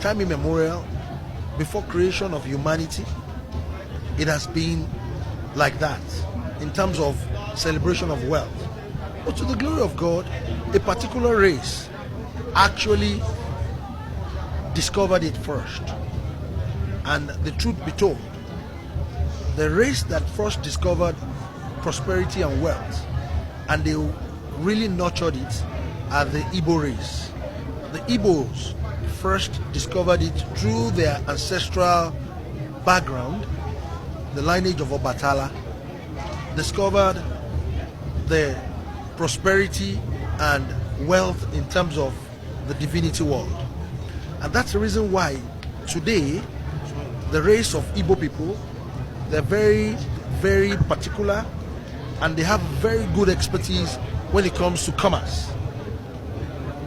time immemorial, before creation of humanity, it has been like that in terms of celebration of wealth. But to the glory of God, a particular race actually discovered it first. And the truth be told, the race that first discovered prosperity and wealth, and they really nurtured it, are the Igbo race. The Igbos first discovered it through their ancestral background, the lineage of Obatala, discovered the prosperity and wealth in terms of the divinity world. And that's the reason why today the race of Igbo people, they're very, very particular, and they have very good expertise when it comes to commerce.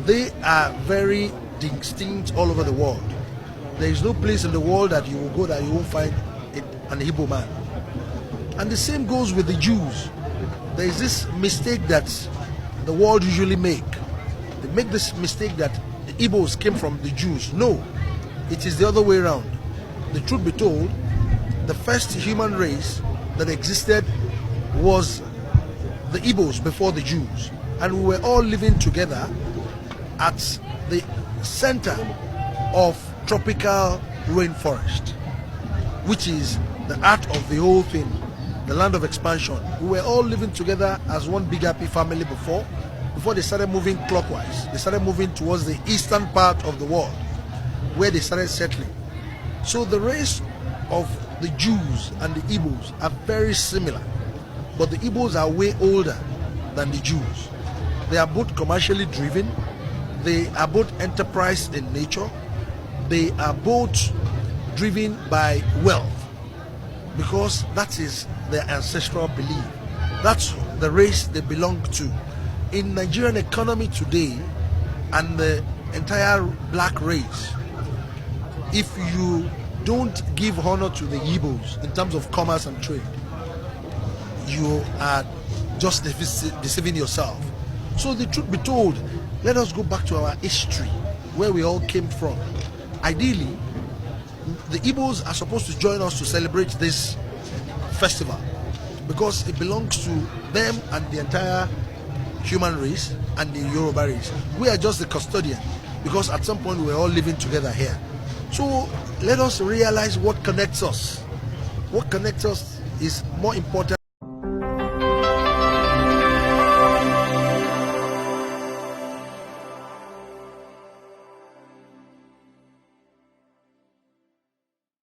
They are very distinct all over the world. There is no place in the world that you will go that you won't find an Igbo man. And the same goes with the Jews. There is this mistake that the world usually make. They make this mistake that the Igbos came from the Jews. No, it is the other way around. The truth be told, the first human race that existed was the Igbos before the Jews. And we were all living together at the center of tropical rainforest, which is the heart of the whole thing, the land of expansion. We were all living together as one big happy family before they started moving clockwise. They started moving towards the eastern part of the world, where they started settling. So the race of the Jews and the Igbos are very similar, but the Igbos are way older than the Jews. They are both commercially driven. They are both enterprise in nature. They are both driven by wealth, because that is their ancestral belief. That's the race they belong to. In Nigerian economy today, and the entire black race, if you don't give honor to the Igbos in terms of commerce and trade, you are just deceiving yourself. So the truth be told, let us go back to our history, where we all came from. Ideally, the Igbos are supposed to join us to celebrate this festival, because it belongs to them and the entire human race and the Yoruba race. We are just the custodian, because at some point we were all living together here. So let us realize what connects us. What connects us is more important